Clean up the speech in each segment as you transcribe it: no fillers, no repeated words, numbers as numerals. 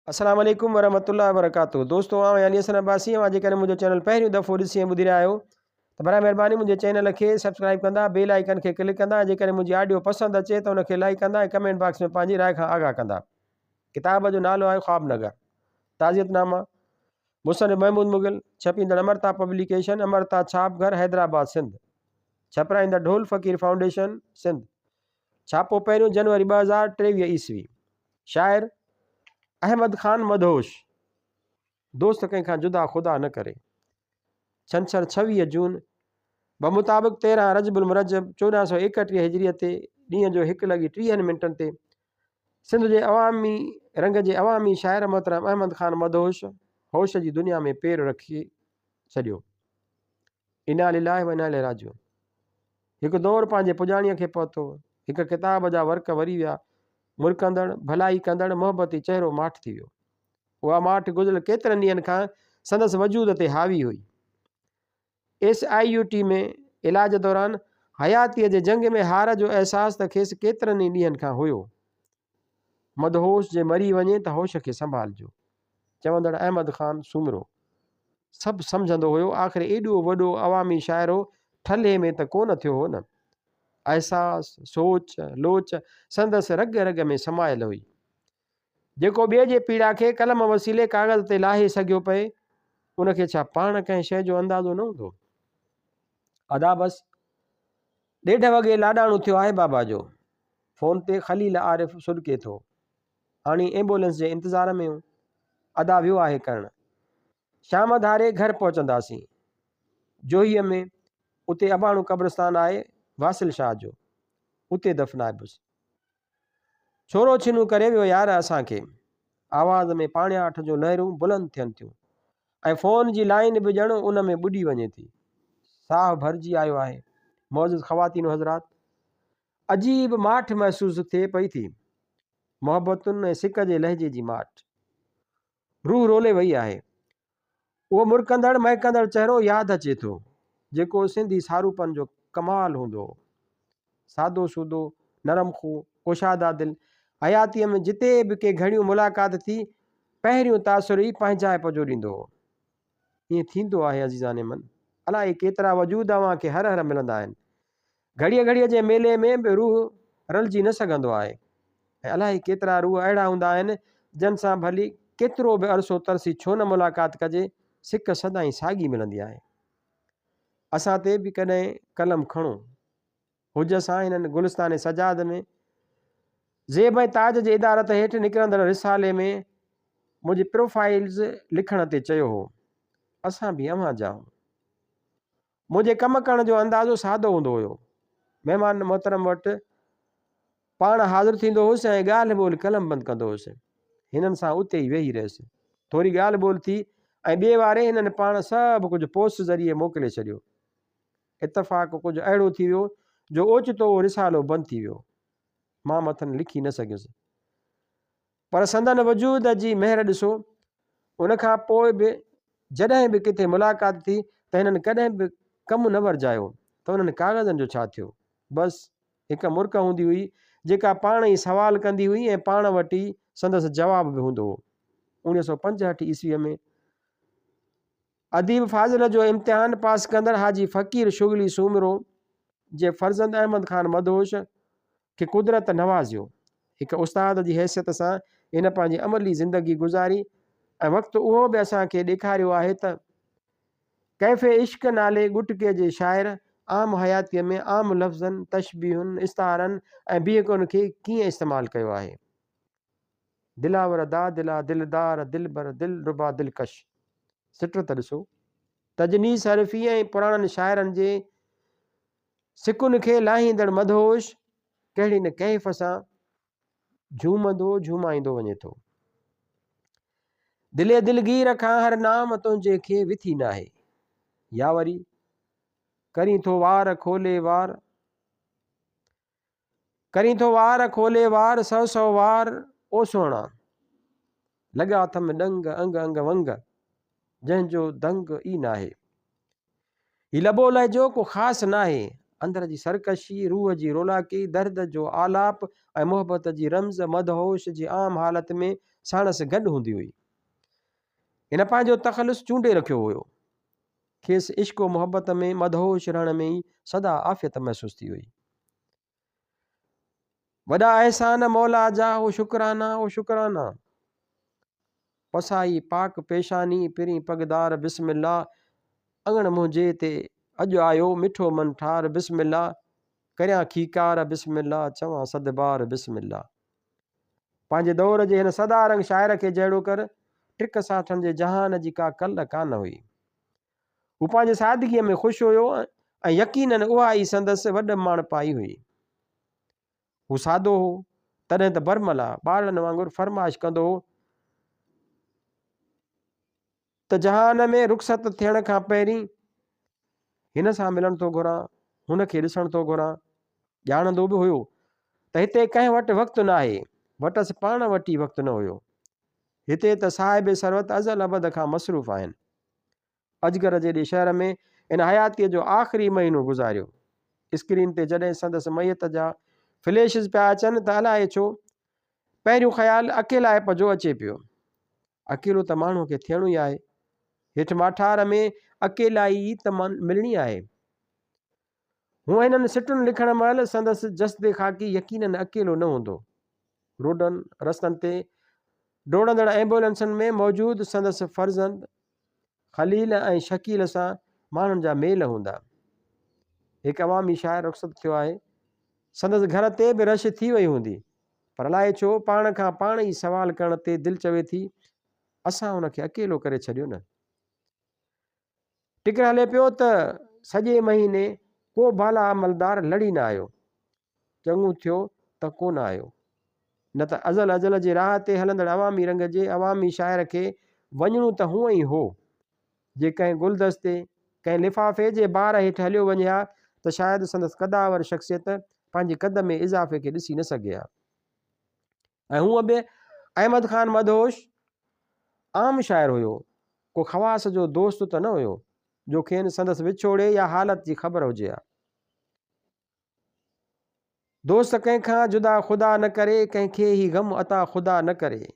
अस्सलाम वालेकुम वरहमतुल्लाहि वबरकातुहू। दोस्तों आउं यानी हसन अब्बासी अॼु करे मुंहिंजो चैनल पहिरियों दफ़ो ॾिसी ऐं ॿुधी रहिया आहियो त बराए महिरबानी मुंहिंजे चैनल खे सब्सक्राइब कंदा, बेल आइकन खे क्लिक कंदा, जेकॾहिं मुंहिंजी ऑडियो पसंदि अचे त उनखे लाइक कंदा ऐं कमेंट बॉक्स में पंहिंजी राय खां आगाह कंदा। किताब जो नालो आहे ख्वाबनगर, ताज़ियतनामा, मुसनिफ़ महमूद मुग़ल, छपींदड़ अमरता पब्लिकेशन, अमरता छापघर, हैदराबाद सिंध, छपराईंदड़ ढोल फ़कीर फाउंडेशन सिंध, छापो पहिरियों जनवरी 2023 ईस्वी। शाइर अहमद ख़ान मदहोश। दोस्त कंहिंखां जुदा ख़ुदा न करे। छंछर 26 जून बमुताबिक़ 13 रजबुल मुरजब 1431 हिजरीअ ते ॾींहं जो 1:30 ते सिंध जे अवामी रंग जे अवामी शाइर मोहतरम अहमद ख़ान मदहोश होश जी दुनिया में पेर रखी छॾियो। इना लिल्लाहि व इना इलैहि राजिऊन। हिकु दौरु पंहिंजे पुॼाणीअ खे पहुतो, हिकु किताब जा वर्क वरी विया, मुरकंदड़ भलाई कंदड़ मोहबती चहिरो माठि थी वियो। उहा माठि गुज़िरियल केतिरनि ॾींहंनि खां संदसि वजूद ते हावी हुई। SIUT में इलाज दौरान हयातीअ जे जंग में हार जो अहसासु त खेसि केतिरनि ई ॾींहंनि खां हुयो। मदहोश जे मरी वञे त होश खे संभालिजो, चवंदड़ अहमद ख़ान सुमरो। सभु सम्झंदो हुयो आख़िर एॾो वॾो अवामी शाइरो ठल्हे में त कोन थियो हो न। अहसास, सोच, लोच संदसि रग रग में समायल हुई। जेको ॿिए जे पीड़ा खे कलम वसीले काग़ज़ ते लाहे सघियो पए, उनखे छा पाण कंहिं शइ जो अंदाज़ो न हूंदो? अदा बस 1:30 वॻे लाॾाणो थियो आहे बाबा जो। फ़ोन ते ख़लील आरिफ़ सुॾके थो। हाणे एम्बुलेंस जे इंतज़ार में हूं। अदा वियो आहे करणु। शाम धारे घर पहुचंदासीं। जोहीअ में उते अबाणो क़ब्रस्तान आहे वासिल शाह जो, उते दफ़नाइबुसि। छोरो छिनू करे वियो यार असांखे। आवाज़ में पाणियाठ जो लहरूं बुलंद थियनि थियूं ऐं फ़ोन जी लाइन बि ॼण उन में ॿुॾी वञे थी। साहु भरिजी आयो आहे। मौजूद ख़वातीन हज़रात, अजीब माठि महसूसु थिए पई थी। मोहबतुनि ऐं सिक जे लहजे जी माठि। रूह रोले वई आहे। उहो मुरकंदड़ महकंदड़ चहिरो यादि अचे थो, जेको सिंधी सारूपन जो कमाल हूंदो हो। सादो सूदो, नरम ख़ू, कुशादा दिलि। हयातीअ में जिते बि के घणियूं मुलाक़ात थी, पहिरियों तासुर ई पंहिंजाइप जो ॾींदो हो। ईअं थींदो आहे अज़ीज़ाने मन। अलाए केतिरा वजूद अव्हां खे हर हर मिलंदा आहिनि। घड़ीअ घड़ीअ जे मेले में बि रूह रलिजी न सघंदो आहे। ऐं अलाए केतिरा रूह अहिड़ा हूंदा आहिनि जंहिं सां भली केतिरो बि अरसो तरसी छो न मुलाक़ात कजे, सिक सदाईं साॻी मिलंदी आहे। असां ते बि कॾहिं कलम खणो, हुज सां हिननि गुलिस्तान सजाद में ज़ेब ऐं ताज जे इदारत हेठि निकिरंदड़ रिसाले में मुंहिंजी प्रोफाइल्स लिखण ते चयो हो, असां बि अव्हां जा। मुंहिंजे कमु करण जो अंदाज़ो सादो हूंदो हुयो। महिमान मोहतरम वटि पाण हाज़िर थींदो हुउसि ऐं ॻाल्हि ॿोल्हि कलम बंदि कंदो हुउसि। हिननि सां उते ई वेही रहियुसि। थोरी ॻाल्हि ॿोल्हि थी ऐं ॿिए वारे हिननि पाण सभु कुझु पोस्ट ज़रिए मोकिले छॾियो। इतफ़ाक़ कुझु अहिड़ो थी वियो जो ओचितो उहो रिसालो बंदि थी वियो। मां मथनि लिखी न सघियुसि, पर संदन वजूद जी महर ॾिसो, उनखां पोइ बि जॾहिं बि किथे मुलाक़ात थी त हिननि कॾहिं बि कमु न वरजायो त उन्हनि काग़ज़नि जो छा थियो। बसि हिकु मुर्क हूंदी हुई जेका पाण ई सवाल कंदी हुई ऐं पाण वटि ई संदसि जवाब बि हूंदो हो। 1965 ईस्वीअ में अदीब फाज़िल जो इम्तिहान पास कंदड़ हाजी फ़कीर शुगली सूमरो जे फर्ज़ंद अहमद ख़ान मदहोश खे कुदरत नवाज़ियो। हिकु उस्ताद जी हैसियत सां हिन पंहिंजी अमली ज़िंदगी गुज़ारी ऐं वक़्तु उहो बि असांखे ॾेखारियो आहे त कैफ़े इश्क नाले गुटके जे शाइर आम हयातीअ में आम लफ़्ज़नि, तशबीहुनि, इस्तारनि ऐं बीहकुनि खे कीअं इस्तेमालु कयो आहे। दिलावर दा दिला दिलदार दिलबर दिलरुबा दिलकश। सिटरत ॾिसो, तजनीस हरफ़ी ऐं पुराणनि शाइरनि जे सिकुन खे लाहींदड़ मदहोश कहिड़ी न कैफ़ सां झूमंदो झूमाईंदो वञे थो। दिले दिलगीर खां हर नाम तुंहिंजे खे विथी न आहे। या वरी करीं थो वार खोले वार, करीं थो वार खोले वार, सौ सौ वार ओ सोणा, लॻा थम डंग अंग अंग वंग, जंहिंजो दंग ई न आहे। ही लबो लहजो को ख़ासि न आहे, अंदर जी सरकशी, रूह जी रोलाकी, दर्द जो आलाप ऐं मोहबत जी रम्ज़ मदहोश जी आम हालत में साणस गॾु हूंदी हुई। हिन पंहिंजो तख़लुस चूंडे रखियो हुयो। खेसि इश्क मोहबत में मदहोश रहण में ई सदा आफ़ियत महसूस थी हुई। वॾा अहसान मौला जा हो शुकराना पसाई पाक पेशानी पिरी पगदार बिस्मिल्ला, अंगण मुंहिंजे ते अॼु आयो मिठो मन ठार बिस्मिल्ला, करियां खीकार बिस्मिल्ला, चवां सदबार बिस्मिल्ला। पंहिंजे दौर जे हिन सदारंग शाइर खे जहिड़ो कर टिक साठनि जे जहान जी का कल कान हुई। हू पंहिंजे सादगीअ में ख़ुशि हुयो ऐं यकीनन उहा ई संदसि वॾ माण पाई हुई। हू सादो हो तॾहिं त बरमला ॿारनि वांगुरु फरमाइश कंदो हो त जहान में रुख़सत थियण खां पहिरीं हिन सां मिलण थो घुरां, हुन खे ॾिसण थो घुरां। ॼाणंदो बि हुयो त हिते कंहिं वटि वक़्तु न आहे, वटसि पाण वटि ई वक़्तु न हुयो। हिते त साहिब सरवत अज़ल अबद खां मसरूफ़ आहिनि। अजगर जेॾे शहर में इन हयातीअ जो आख़िरी महीनो गुज़ारियो। स्क्रीन ते जॾहिं संदसि मैयत जा फ्लैशिस पिया अचनि त अलाए छो पहिरियों ख़्यालु अकेलाइप जो अचे पियो। अकेलो त माण्हूअ खे थियणो ई आहे, हेठि माठार में अकेलाई त मिलणी आहे। हूअं हिननि सिटुनि लिखण महिल संदसि जस्दे ख़ाकी यकीनन अकेलो न हूंदो। रोडनि रस्तनि ते डोड़ंदड़ एम्बुलेंसनि में मौजूदु संदसि फर्ज़ंद ख़लील ऐं शकील सां माण्हुनि जा मेल हूंदा। हिकु अवामी शाइर रुख़सत थियो आहे, संदसि घर ते बि रश थी वई हूंदी, पर अलाए छो पाण खां पाण ई सवाल करण ते दिलि चवे थी असां हुनखे अकेलो करे छॾियो न। टिकर हले पियो त सॼे महीने को बाला अमलदार लड़ी न आयो, चङो थियो त कोन आयो, न त अज़ल अज़ल जे राह ते हलंदड़ अवामी रंग जे अवामी शाइर खे वञणो त हूअं ई हो। जे कंहिं गुलदस्ते कंहिं लिफ़ाफ़े जे बार हेठि हलियो वञे हा त शायदि संदसि कदावर शख़्सियत पंहिंजे कद में इज़ाफ़े खे ॾिसी न सघे हा। ऐं हूअं बि अहमद ख़ान मदहोश आम शाइर हुयो, को ख़वास जो दोस्त त न हुयो जो खेनि संदसि विछोड़े या हालत जी ख़बर हुजे हा। दोस्त कंहिंखां जुदा ख़ुदा न करे, कंहिंखे ई ग़म अता ख़ुदा न करे,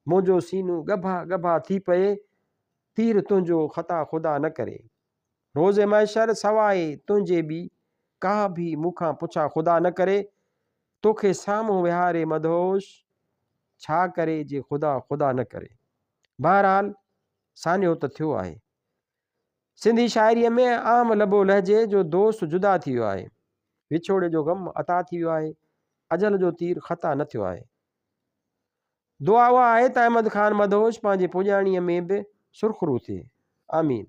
मुंहिंजो सीनो ॻभा ॻभा थी पए, तीर तुंहिंजो ख़ता ख़ुदा न करे, रोज़े महशर सवाइ तुंहिंजे बि का बि मूंखां पुछा ख़ुदा न करे, तोखे साम्हूं विहारे मदहोश छा करे जे ख़ुदा ख़ुदा न करे। बहरहाल सानियो त थियो आहे। सिंधी शाइरीअ में आम लबो लहजे जो दोस्त जुदा थी वियो आहे, विछोड़े जो ग़म अता थी वियो आहे, अजल जो तीर ख़ता न थियो आहे। दुआ उहा आहे त अहमद ख़ान मदहोश पंहिंजे पुॼाणीअ में बि सुरख़रू थिए। आमीन।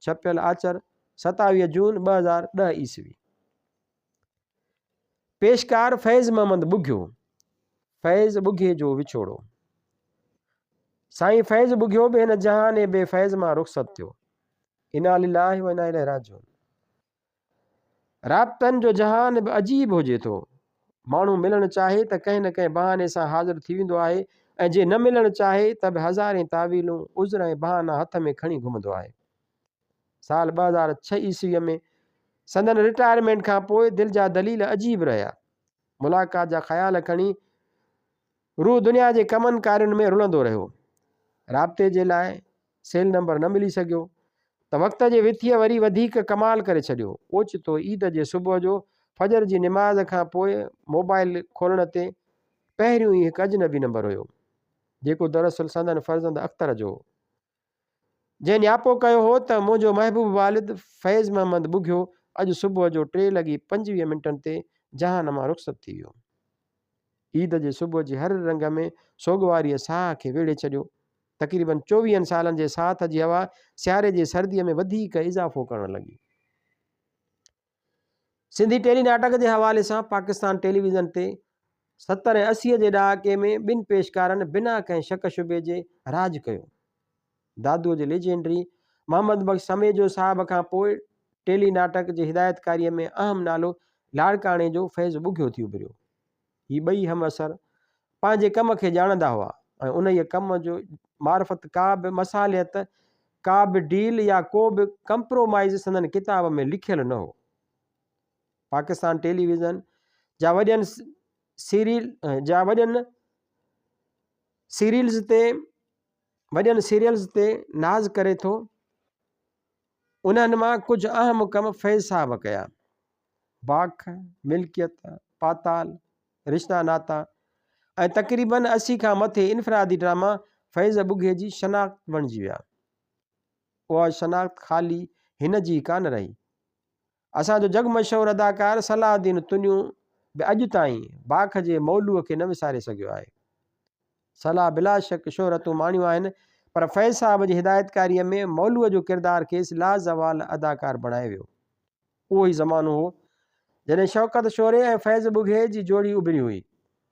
छपियल आचर 27 जून 2010 ईस्वी। पेशकार फैज़ मोहम्मद बुघियो। फैज़ बुघे जो विछोड़ो। साईं फैज़ बुघियो बि हिन जहाने बे फैज़ मां रुख़सत थियो। इना लिल्लाहि व इना इलैहि राजिऊन। राब्तनि जो जहान बि अजीब हुजे थो। माण्हू मिलणु चाहे त कंहिं न कंहिं बहाने सां हाज़िर थी वेंदो आहे, ऐं जे न मिलणु चाहे त बि हज़ारें तावीलूं उज़र ऐं बहाना हथ में खणी घुमंदो आहे। साल 2006 ईस्वीअ में संदन रिटायरमेंट खां पोइ दिलि जा दलील अजीब रहिया। मुलाक़ात जा ख़्याल खणी रूह दुनिया जे कमनि कार्युनि में रुलंदो रहियो। राब्ते जे लाइ सेल नंबर न मिली सघियो त वक़्त जे विथीअ वरी वधीक कमाल करे छॾियो। ओचितो ईद जे सुबुह जो फजर जी निमाज़ खां पोइ मोबाइल खोलण ते पहिरियों ई हिकु अजनबी नंबर हुयो, जेको दरअसल संदन फर्ज़ंद अख़्तर जो हो, जंहिं न्यापो कयो हो त मुंहिंजो महबूब वालिद फैज़ मोहम्मद बुघियो अॼु सुबुह जो 3:25 ते जहान मां रुख़सत थी वियो। ईद जे सुबुह जी हर रंग में सोगवारीअ साह खे वेड़े छॾियो। तक़रीबन 24 सालनि जे साथ जी हवा सियारे जे सर्दीअ में वधीक इज़ाफ़ो करणु लॻी। सिंधी टेली नाटक जे हवाले सां पाकिस्तान टेलीविज़न ते 70 ऐं 80 जे ॾहाके में ॿिनि पेशकारनि बिना कंहिं शक शुबे जे राज कयो। दादूअ जे लेजेंडरी मोहम्मद बख़्श समेजो साहब खां पोइ टेली नाटक जे हिदायतकारीअ में अहम नालो लाड़काणे जो फैज़ बुघियो थी उभरियो। ही ॿई हम असर पंहिंजे कम खे ॼाणंदा हुआ ऐं उन ई कम जो मार्फत का बि मसालियत, का बि डील या को बि कंप्रोमाइज़ संदन किताब में लिखियलु न हो। पाकिस्तान टेलीविज़न जा वॾनि सीरियल्स ते नाज़ करे थो। उन्हनि मां कुझु अहम कम फैज़ साहब कया। बाख, मिल्कियत, पाताल, रिश्ता नाता ऐं तक़रीबन 80 खां मथे इनफ़रादी ड्रामा फैज़ बुघे जी शनाख़्त बणिजी विया। उहा शनाख़्त ख़ाली हिन जी कान रही। असांजो जग मशहूरु अदाकार सलाहुद्दीन तुनियूं बि अॼु ताईं बाख जे मौलूअ खे न विसारे सघियो आहे। सलाह बिला शक शोहरतूं माणियूं आहिनि, पर फैज़ साहब जी हिदायतकारीअ में मौलूअ जो किरदारु खेसि लाज़वाल अदाकार बणायो वियो। उहो ई ज़मानो हो जॾहिं शौकत शोरे ऐं फैज़ बुघे जी जोड़ी उभरी हुई।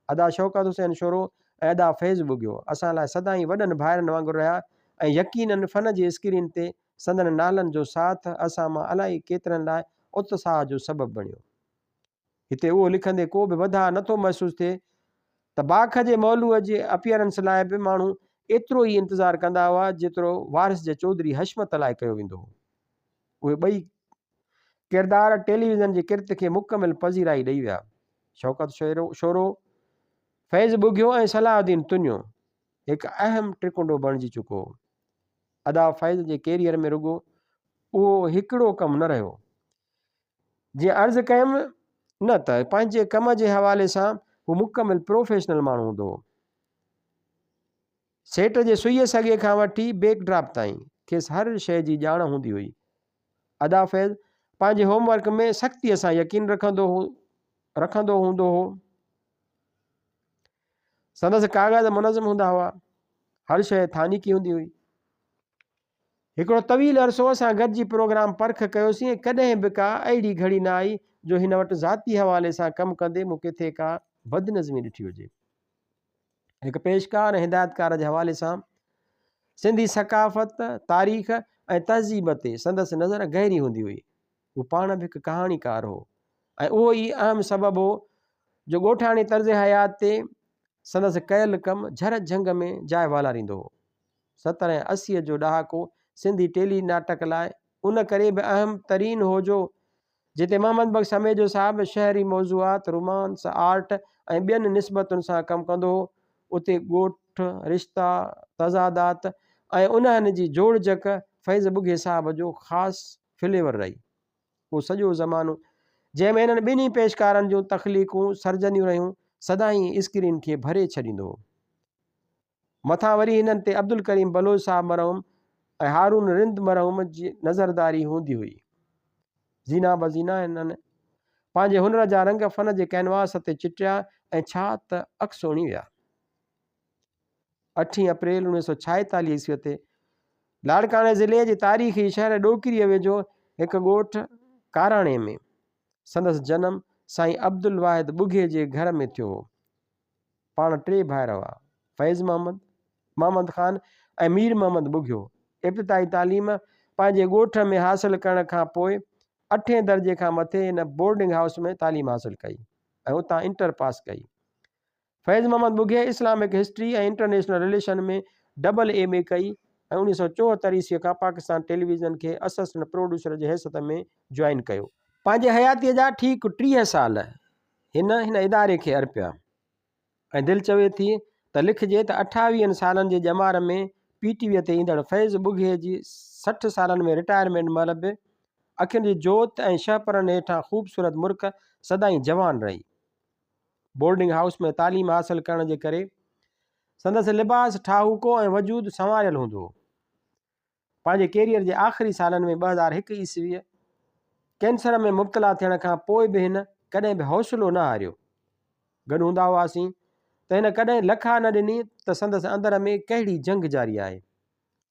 अदा शौकत हुसैन शोरो ऐं अदा फैज़ बुघियो असां लाइ सदाईं वॾनि भाइरनि वांगुरु रहिया ऐं यकीनन फ़न जी स्क्रीन ते संदन नालनि जो साथ असां मां अलाही केतिरनि लाइ उत्साह जो सबबु बणियो। हिते उहो लिखंदे को बि वधा नथो महसूसु थिए त बाख जे मौलूअ जे अपीयरेंस लाइ बि माण्हू एतिरो ई इंतज़ारु कंदा हुआ जेतिरो वारिस जे चौधरी हशमत लाइ कयो वेंदो हो। उहे ॿई किरदार टेलीविज़न जी किरत खे मुकमिल पज़ीराई ॾेई विया। शौकत शोरो फैज़ बुघियो ऐं सलाहुद्दीन तुनियो हिकु अहम ट्रिकुंडो बणिजी चुको हो। अदा फैज़ जे कैरियर में रुगो उहो हिकिड़ो कमु न रहियो। जीअं अर्ज़ु कयमि न त पंहिंजे कम जे हवाले सां हू मुकमिल प्रोफेशनल माण्हू हूंदो हो। सेट जे सुईअ सॻे खां वठी बैकड्राप ताईं खेसि हर शइ जी ॼाण हूंदी हुई। अदा फैज़ पंहिंजे होमवर्क में सख़्तीअ सां यकीन रखंदो हूंदो हो। संदसि काग़ज़ मुनज़म हूंदा हुआ, हर शइ थानीकी हूंदी हुई। हिकिड़ो तवील अरसो असां गॾिजी प्रोग्राम परख कयोसीं ऐं कॾहिं बि का अहिड़ी घड़ी न आई जो हिन वटि ज़ाती हवाले सां कमु कंदे मूं किथे का बदनज़मी ॾिठी हुजे। हिकु पेशकार ऐं हिदायतकार जे हवाले सां सिंधी सकाफ़त, तारीख़ ऐं तहज़ीब ते संदसि नज़र गहरी हूंदी हुई। हू पाण बि हिकु कहाणीकार हो ऐं उहो ई अहम सबबु हो जो ॻोठाणी तर्ज़ हयात ते संदसि कयल कमु झर झंग में जाइ वालारींदो हो। 70 ऐं 80 जो ॾहाको सिंधी टेली नाटक लाइ उन करे बि अहम तरीन हो जो जिते मोहम्मद बख़्श समेजो साहब शहरी मौज़ूआत, रोमांस, आर्ट ऐं ॿियनि निस्बतुनि सां कमु कंदो हो, उते ॻोठ, रिश्ता, तज़ादात ऐं उन्हनि जी जोड़जक फैज़ बुघे साहब जो ख़ासि फ्लेवर रही। उहो सॼो ज़मानो जंहिंमें इन्हनि ॿिन्ही पेशकारनि जूं तख़लीक़ूं सर्जनियूं रहियूं सदाईं स्क्रीन खे भरे छॾींदो हो। मथां वरी हिननि ते अब्दुल करीम बलोच साहब मरहूम ऐं हारून रिंद मरहूम जी नज़रदारी हूंदी हुई। ज़ीना बज़ीना हिननि पंहिंजे हुनर जा रंग फ़न जे कैनवास ते चिटिया ऐं छा त अक्स ओणी विया। 8 अप्रैल 1946 ईस्वीअ ते लाड़काणे ज़िले जे तारीख़ी शहर ॾोकिरीअ वेझो हिकु ॻोठ काराणे में संदसि जनमु साईं अब्दुल वाहिद बुघे जे घर में थियो हो। पाण 3 भाइर हुआ, फैज़ मोहम्मद, मोहम्मद ख़ान ऐं मीर मोहम्मद बुघियो। इब्तिदाई तालीम पंहिंजे ॻोठ में हासिलु करण खां पोइ 8 दर्जे खां मथे हिन बोर्डिंग हाउस में तालीम हासिलु कई ऐं उतां इंटर पास कई। फैज़ मोहम्मद बुघे इस्लामिक हिस्ट्री ऐं इंटरनेशनल रिलेशन में डबल MA कई ऐं 1974 ईस्वीअ खां पाकिस्तान टेलीविज़न खे असिस्टेंट प्रोड्यूसर जे हैसियत में जॉइन कयो। पंहिंजे हयातीअ जा ठीक 30 साल हिन इदारे खे अर्पिया ऐं दिलि चवे थी त लिखिजे त 28 सालनि जे ॼमार में PTV ते ईंदड़ फैज़ बुघे जी 60 सालनि में रिटायरमेंट महिल बि अखियुनि जी जोत ऐं शहपरनि हेठां ख़ूबसूरत मुर्ख सदाईं जवान रही। बोर्डिंग हाउस में तालीम हासिलु करण जे करे संदसि लिबास ठाहूको ऐं वजूद संवारियल हूंदो हो। पंहिंजे कैरियर जे आख़िरी सालनि में 2001 ईस्वीअ कैंसर में मुब्तला थियण खां पोइ बि हिन कॾहिं बि हौसलो न हारियो। गॾु हूंदा हुआसीं त हिन कॾहिं लखा न ॾिनी त संदसि अंदर में कहिड़ी जंग जारी आहे।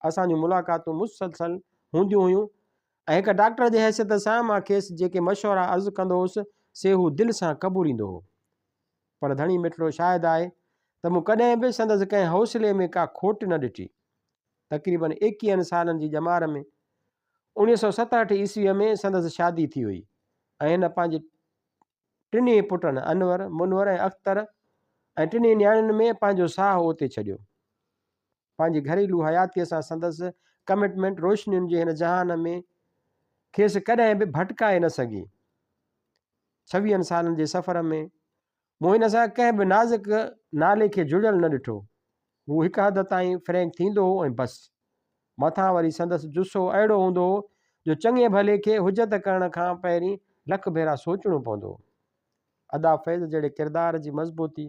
असांजूं मुलाक़ातूं मुसलसल हूंदियूं हुयूं ऐं हिकु डॉक्टर जे हैसियत सां मां खेसि जेके मशवरा अर्ज़ु कंदो हुउसि से हू दिलि सां क़बूलींदो हो। पर धणी मिठड़ो शायदि आहे त मूं कॾहिं बि संदसि कंहिं हौसले में का खोट न ॾिठी। तक़रीबन 21 सालनि जी ॼमार में 1967 ईस्वीअ में संदसि शादी थी हुई ऐं हिन पंहिंजे 3 पुटनि अनवर, मुनवर ऐं अख्तर ऐं 3 न्याणियुनि में पंहिंजो साहु उते छॾियो। पंहिंजी घरेलू हयातीअ सां संदसि कमिटमेंट रोशनियुनि जे हिन जहान में खेसि कॾहिं बि भटकाए न सघी। 26 सालनि जे सफ़र में मूं हिन सां कंहिं बि नाज़ुक नाले खे जुड़ियल न ॾिठो। हू हिकु हद ताईं फ्रैंक थींदो हो ऐं बसि। मथां वरी संदसि जुस्सो अहिड़ो हूंदो हो जो चङे भले खे हुजत करण खां पहिरीं लख भेरा सोचणो पवंदो हो। अदा फैज़ जहिड़े किरदार जी मज़बूती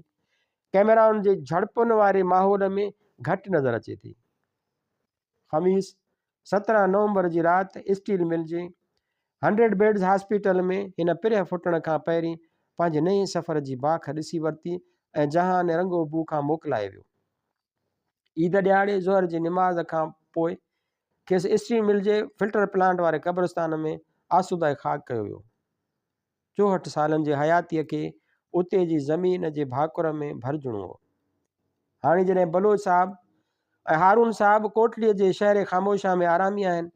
कैमराउनि जे झड़पुनि वारे माहौल में घटि नज़र अचे थी। ख़मीस 17 नवंबर जी राति स्टील मिल जे 100 बेड्स हॉस्पिटल में हिन पिरह फुटण खां पहिरीं पंहिंजे नए सफ़र जी बाख ॾिसी वरिती ऐं जहान रंगो बू खां मोकिलाए वियो। ईद ॾियारे ज़ोहर जी निमाज़ खां पोइ खेसि स्टील मिल जे फिल्टर प्लांट वारे क़ब्रिस्तान में आसूदा ख़ाक कयो वियो। 64 सालनि जी हयातीअ खे उते जी ज़मीन जे भाकुर में भरिजणो हो। हाणे जॾहिं बलोच साहब ऐं हारून साहब कोटलीअ जे शहर ख़ामोशा में आरामी आहिनि,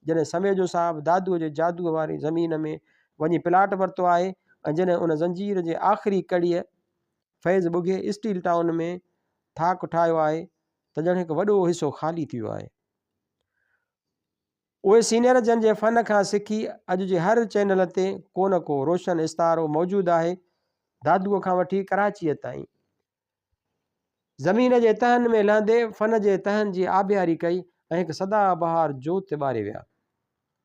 जॾहिं समेजो साहब दादूअ जे जादूअ वारी ज़मीन में वञी प्लाट वरितो आहे ऐं जॾहिं उन ज़ंजीर जे आख़िरी कड़ीअ फैज़ बुघे स्टील टाउन में थाक ठाहियो आहे त ॼण हिकु वॾो हिसो ख़ाली थी वियो आहे। उहे सीनियर जन जे फ़न खां सिखी अॼु जे हर चैनल ते को न को रोशन इस्तारो मौजूदु आहे। दादूअ खां वठी कराचीअ ताईं ज़मीन जे तहनि में लहंदे फ़न जे तहनि जी आबियारी कई ऐं हिकु सदाबहार जोति ॿारे विया।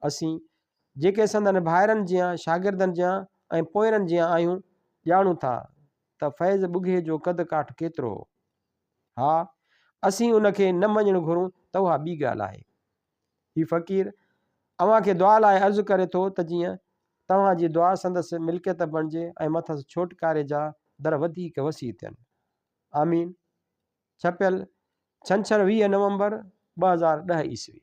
असीं जेके संदनि भाइरनि जियां शागिर्दनि जियां ऐं पोइरनि जियां आहियूं ॼाणूं था त फैज़ बुघे जो कद काठ केतिरो हो। हा, असीं उनखे न मञणु घुरूं त उहा ॿी ॻाल्हि आहे। ही फ़क़ीर अव्हां खे दुआ लाइ अर्ज़ु करे थो त जीअं तव्हांजी दुआ संदसि मिल्कियत बणिजे ऐं मथसि छोटकारे जा दर वधीक वसी थियनि। आमीन। छपियल छंछरु 20 नवंबर 2010 ईस्वी।